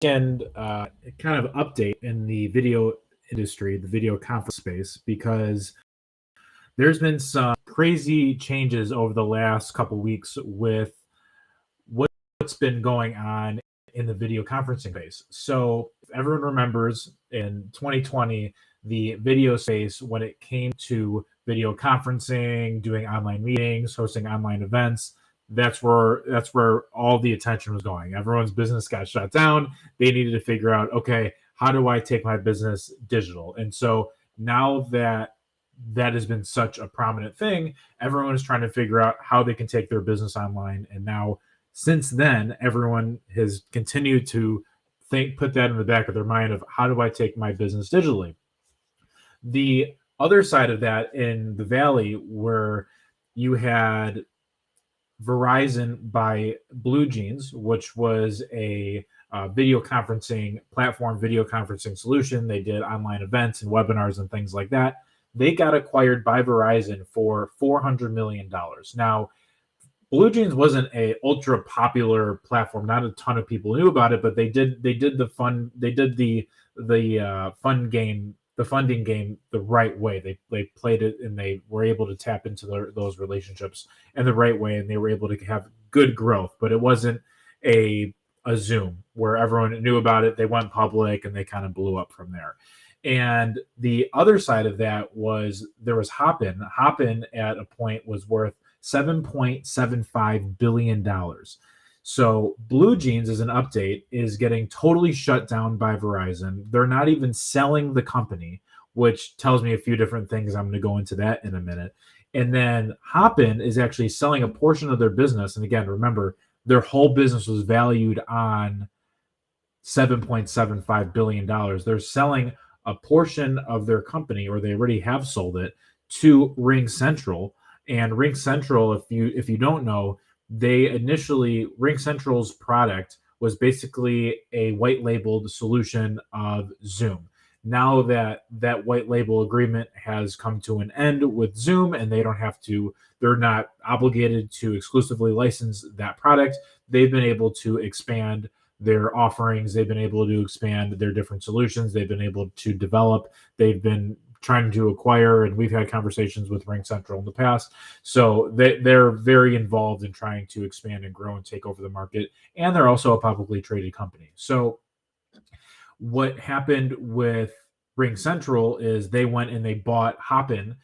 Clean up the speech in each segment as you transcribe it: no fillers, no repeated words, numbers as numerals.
And kind of update in the video industry, the video conference space, because there's been some crazy changes over the last couple weeks with what's been going on in the video conferencing space. So, if everyone remembers in 2020, the video space, when it came to video conferencing, doing online meetings, hosting online events, that's where all the attention was going. Everyone's business got shut down. They needed to figure out, okay, how do I take my business digital? And so now that that has been such a prominent thing, everyone is trying to figure out how they can take their business online. And now, since then, everyone has continued to put that in the back of their mind of how do I take my business digitally? The other side of that in the Valley, where you had Verizon by Bluejeans, which was a video conferencing platform, video conferencing solution. They did online events and webinars and things like that. They got acquired by Verizon for $400 million. Now, Bluejeans wasn't a ultra popular platform. Not a ton of people knew about it, but they did the funding game the right way. They played it and they were able to tap into those relationships in the right way, and they were able to have good growth. But it wasn't a Zoom where everyone knew about it. They went public and they kind of blew up from there. And the other side of that was there was Hopin. Hopin at a point was worth $7.75 billion. So Bluejeans, as an update, is getting totally shut down by Verizon. They're not even selling the company, which tells me a few different things. I'm going to go into that in a minute. And then Hopin is actually selling a portion of their business. And again, remember, their whole business was valued on $7.75 billion. They're selling a portion of their company, or they already have sold it, to RingCentral. And RingCentral, if you don't know, RingCentral's product was basically a white labeled solution of Zoom. Now that white label agreement has come to an end with Zoom, and they're not obligated to exclusively license that product, they've been able to expand their offerings. They've been able to expand their different solutions. They've been able to develop. They've been trying to acquire, and we've had conversations with RingCentral in the past. So they're very involved in trying to expand and grow and take over the market. And they're also a publicly traded company. So what happened with RingCentral is they went and they bought Hopin,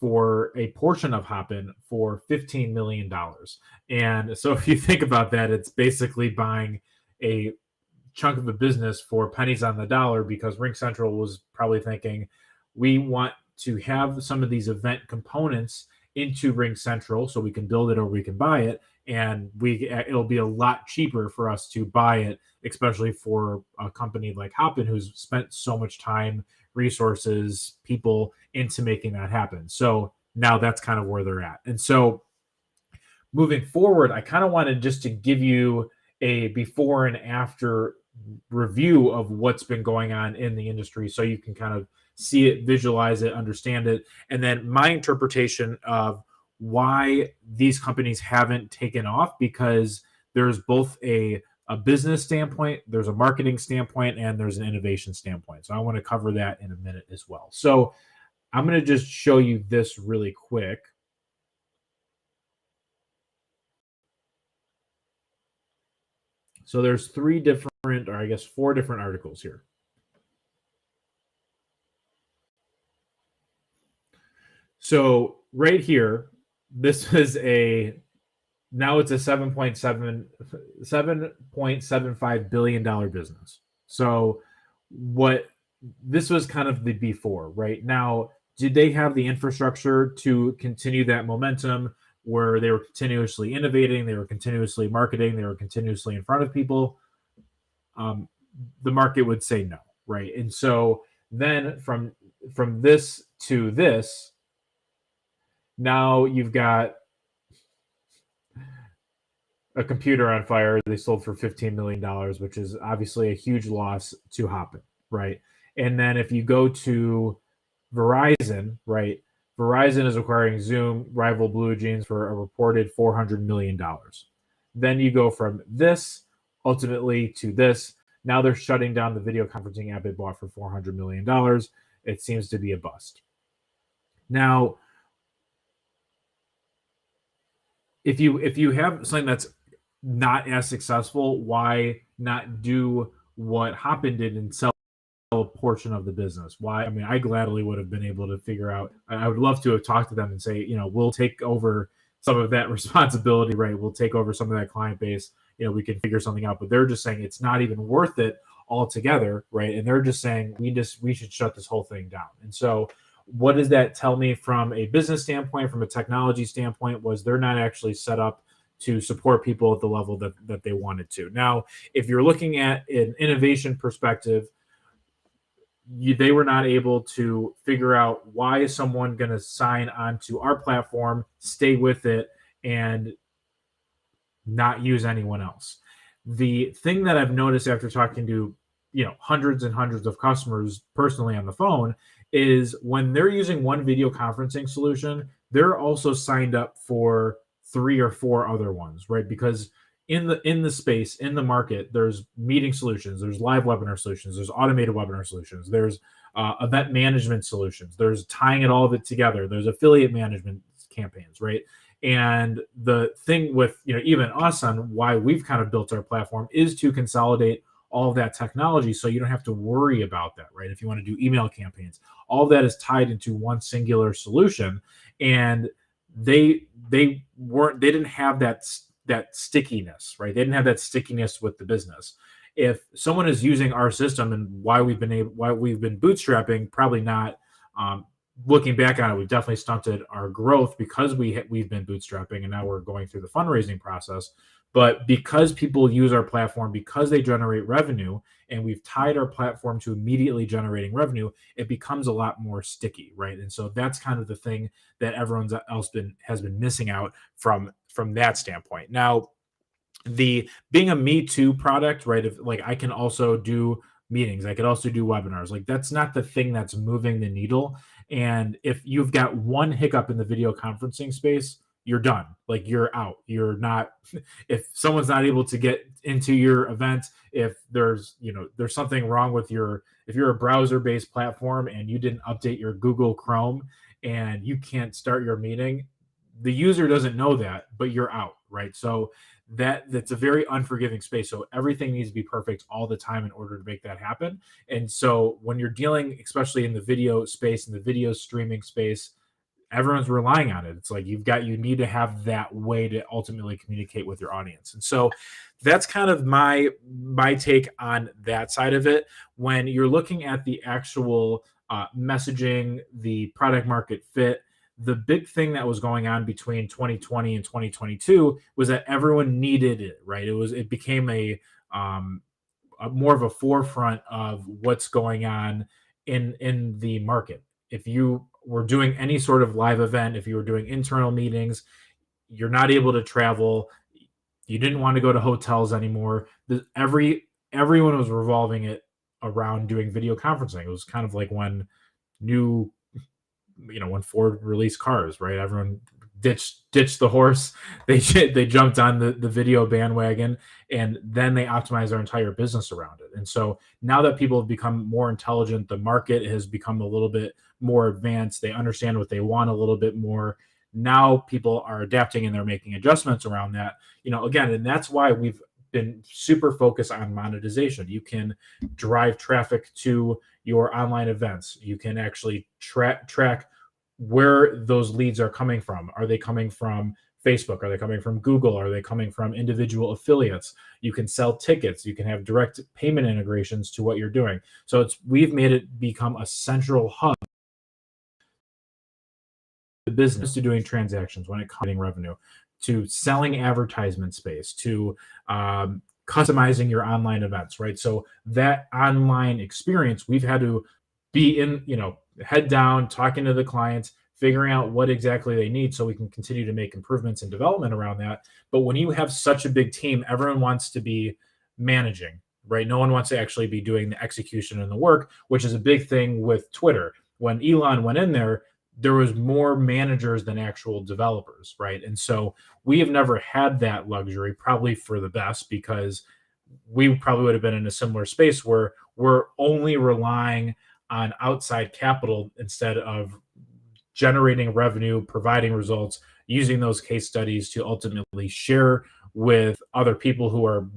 for a portion of Hopin, for $15 million. And so if you think about that, it's basically buying a chunk of a business for pennies on the dollar, because RingCentral was probably thinking, we want to have some of these event components into RingCentral so we can build it or we can buy it, and it'll be a lot cheaper for us to buy it, especially for a company like Hopin, who's spent so much time, resources, people into making that happen. So now that's kind of where they're at. And so moving forward, I kind of wanted just to give you a before and after review of what's been going on in the industry, so you can kind of see it, visualize it, understand it, and then my interpretation of why these companies haven't taken off, because there's both a business standpoint, there's a marketing standpoint, and there's an innovation standpoint. So I want to cover that in a minute as well. So I'm going to just show you this really quick. So there's four different articles here. So right here, this is now it's a $7.75 billion business. So this was kind of the before. Right now, did they have the infrastructure to continue that momentum where they were continuously innovating, they were continuously marketing, they were continuously in front of people? The market would say no, right? And so then from this to this, now you've got a computer on fire. They sold for $15 million, which is obviously a huge loss to Hopin, right? And then if you go to Verizon, right? Verizon is acquiring Zoom, rival Bluejeans, for a reported $400 million. Then you go from this ultimately to this. Now they're shutting down the video conferencing app they bought for $400 million. It seems to be a bust. Now, if you have something that's not as successful, why not do what Hopin did and sell a portion of the business? Why? I mean, I gladly would have been able to figure out. I would love to have talked to them and say, we'll take over some of that responsibility, right? We'll take over some of that client base. We can figure something out. But they're just saying it's not even worth it altogether, right? And they're just saying we should shut this whole thing down. And so, what does that tell me from a business standpoint, from a technology standpoint? Was they're not actually set up to support people at the level that they wanted to. Now, if you're looking at an innovation perspective, they were not able to figure out why is someone going to sign onto our platform, stay with it, and not use anyone else. The thing that I've noticed after talking to hundreds and hundreds of customers personally on the phone is when they're using one video conferencing solution, they're also signed up for 3 or 4 other ones, right? Because in the space, in the market, there's meeting solutions, there's live webinar solutions, there's automated webinar solutions, there's event management solutions, there's tying it all of it together, there's affiliate management campaigns, right? And the thing with even us on why we've kind of built our platform is to consolidate all of that technology so you don't have to worry about that, right? If you want to do email campaigns, all of that is tied into one singular solution, and they didn't have that stickiness, right? They didn't have that stickiness with the business. If someone is using our system, and why we've been bootstrapping, probably not. Looking back on it, we've definitely stunted our growth because we've been bootstrapping, and now we're going through the fundraising process. But because people use our platform, because they generate revenue, and we've tied our platform to immediately generating revenue, it becomes a lot more sticky, right? And so that's kind of the thing that everyone else has been missing out from that standpoint. Now, the being a Me Too product, right? If I can also do meetings, I could also do webinars. That's not the thing that's moving the needle. And if you've got one hiccup in the video conferencing space, you're done. You're out. You're not. If someone's not able to get into your event, if there's something wrong with if you're a browser-based platform and you didn't update your Google Chrome and you can't start your meeting, the user doesn't know that, but you're out, right? So that's a very unforgiving space. So everything needs to be perfect all the time in order to make that happen. And so when you're dealing, especially in the video space, in the video streaming space, everyone's relying on it. It's you need to have that way to ultimately communicate with your audience. And so that's kind of my take on that side of it. When you're looking at the actual messaging, the product market fit, the big thing that was going on between 2020 and 2022 was that everyone needed it, right? It became a more of a forefront of what's going on in the market. If you were doing any sort of live event, if you were doing internal meetings, you're not able to travel, you didn't want to go to hotels anymore. Everyone was revolving it around doing video conferencing. It was kind of like when when Ford released cars, right? Everyone ditched the horse. They jumped on the video bandwagon, and then they optimized their entire business around it. And so now that people have become more intelligent, the market has become a little bit more advanced. They understand what they want a little bit more. Now people are adapting and they're making adjustments around that. Again, and that's why we've been super focused on monetization. You can drive traffic to your online events. You can actually track where those leads are coming from. Are they coming from Facebook? Are they coming from Google? Are they coming from individual affiliates? You can sell tickets. You can have direct payment integrations to what you're doing. So we've made it become a central hub the business to doing transactions when it comes to revenue, to selling advertisement space, to customizing your online events, right? So that online experience, we've had to be in, head down, talking to the clients, figuring out what exactly they need so we can continue to make improvements and development around that. But when you have such a big team, everyone wants to be managing, right? No one wants to actually be doing the execution and the work, which is a big thing with Twitter. When Elon went in there was more managers than actual developers, right? And so we have never had that luxury, probably for the best, because we probably would have been in a similar space where we're only relying on outside capital instead of generating revenue, providing results, using those case studies to ultimately share with other people who are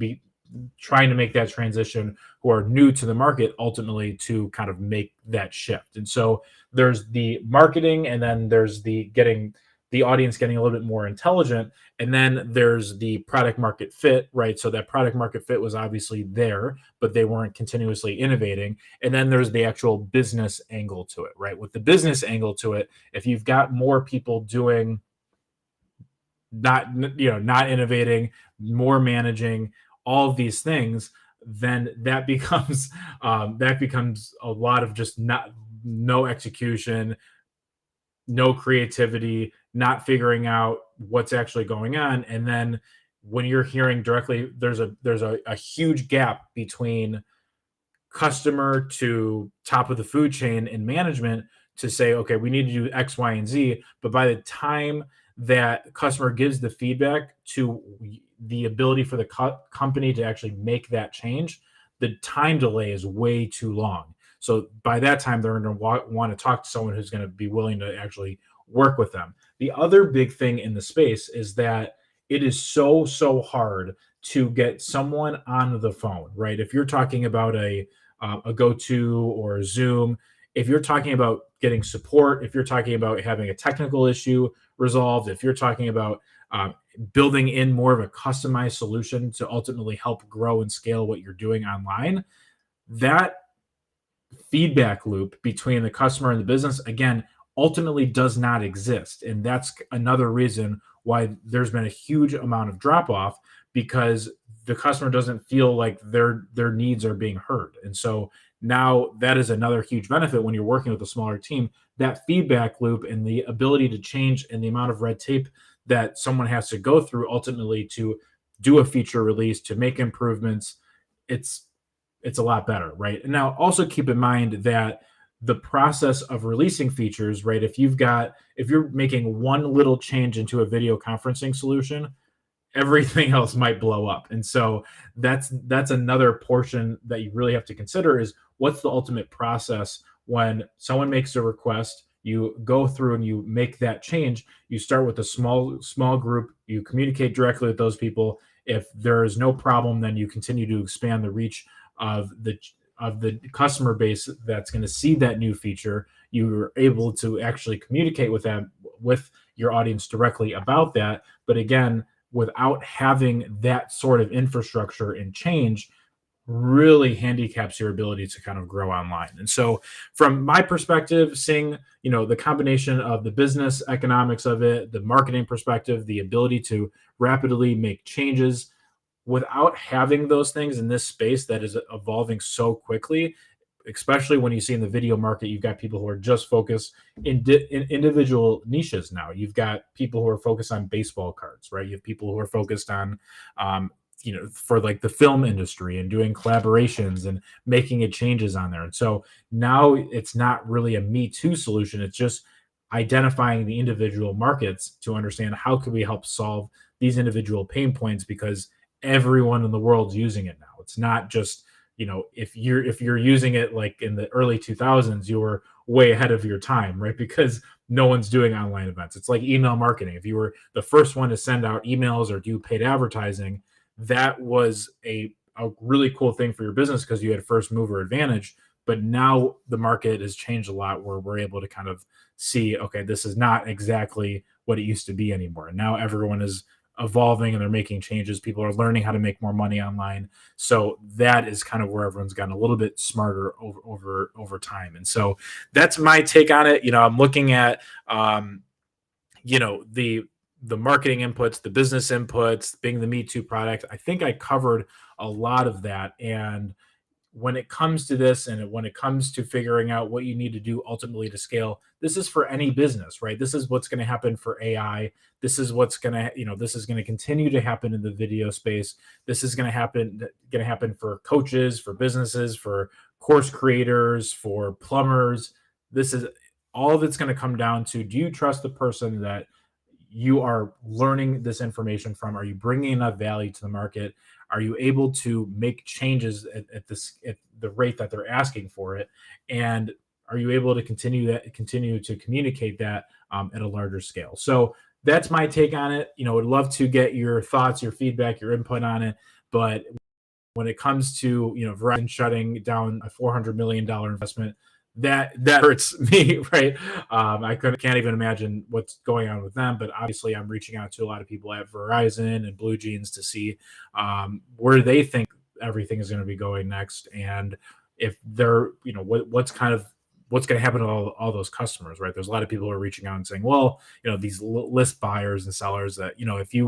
trying to make that transition, who are new to the market, ultimately to kind of make that shift. And so there's the marketing, and then there's the getting the audience getting a little bit more intelligent, and then there's the product market fit, right? So that product market fit was obviously there, but they weren't continuously innovating. And then there's the actual business angle to it, right? With the business angle to it, if you've got more people doing not not innovating, more managing, all of these things, then that becomes a lot of just not no execution, no creativity, not figuring out what's actually going on. And then when you're hearing directly, there's a huge gap between customer to top of the food chain in management to say, okay, we need to do X, Y, and Z. But by the time that customer gives the feedback to the ability for the company to actually make that change, the time delay is way too long. So by that time, they're going to want to talk to someone who's going to be willing to actually work with them. The other big thing in the space is that it is so hard to get someone on the phone, right? If you're talking about a go-to or a Zoom, if you're talking about getting support, if you're talking about having a technical issue resolved, if you're talking about building in more of a customized solution to ultimately help grow and scale what you're doing online, that feedback loop between the customer and the business, again, ultimately does not exist. And that's another reason why there's been a huge amount of drop off, because the customer doesn't feel like their needs are being heard. And so now that is another huge benefit when you're working with a smaller team. That feedback loop and the ability to change and the amount of red tape that someone has to go through ultimately to do a feature release, to make improvements, it's a lot better, right? And now also keep in mind that the process of releasing features, right? If you're making one little change into a video conferencing solution, everything else might blow up. And so that's another portion that you really have to consider is what's the ultimate process when someone makes a request, you go through and you make that change. You start with a small group, you communicate directly with those people. If there is no problem, then you continue to expand the reach of the customer base that's going to see that new feature. You're able to actually communicate with them, with your audience directly about that. But again, without having that sort of infrastructure and change, really handicaps your ability to kind of grow online. And so from my perspective, seeing, the combination of the business economics of it, the marketing perspective, the ability to rapidly make changes without having those things in this space that is evolving so quickly, especially when you see in the video market, you've got people who are just focused in individual niches now. You've got people who are focused on baseball cards, right? You have people who are focused on, for like the film industry and doing collaborations and making it changes on there. And so now it's not really a Me Too solution. It's just identifying the individual markets to understand how can we help solve these individual pain points, because everyone in the world's using it now. It's not just, if you're using it like in the early 2000s, you were way ahead of your time, right? Because no one's doing online events. It's like email marketing. If you were the first one to send out emails or do paid advertising, that was a really cool thing for your business because you had first mover advantage. But now the market has changed a lot where we're able to kind of see, okay, this is not exactly what it used to be anymore. And now everyone is evolving and they're making changes. People are learning how to make more money online. So that is kind of where everyone's gotten a little bit smarter over time. And so that's my take on it. I'm looking at the marketing inputs, the business inputs, being the Me Too product. I think I covered a lot of that. And when it comes to this and when it comes to figuring out what you need to do ultimately to scale, this is for any business, right? This is what's going to happen for AI. This is what's going to, this is going to continue to happen in the video space. This is going to happen for coaches, for businesses, for course creators, for plumbers. This is all of it's going to come down to, do you trust the person that you are learning this information from? Are you bringing enough value to the market? Are you able to make changes at the rate that they're asking for it? And are you able to continue to communicate that at a larger scale? So that's my take on it. Would love to get your thoughts, your feedback, your input on it. But when it comes to Verizon shutting down a $400 million investment, that hurts me, right? I can't even imagine what's going on with them. But obviously, I'm reaching out to a lot of people at Verizon and Bluejeans to see where they think everything is going to be going next, and if they're what's going to happen to all those customers, right? There's a lot of people who are reaching out and saying, well, these list buyers and sellers that if you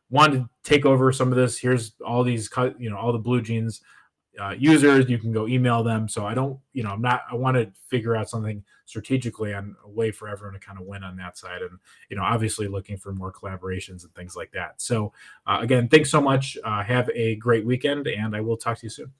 want to take over some of this, here's all these all the Bluejeans users, you can go email them. So I don't, I want to figure out something strategically on a way for everyone to kind of win on that side. And, obviously looking for more collaborations and things like that. So again, thanks so much. Have a great weekend, and I will talk to you soon.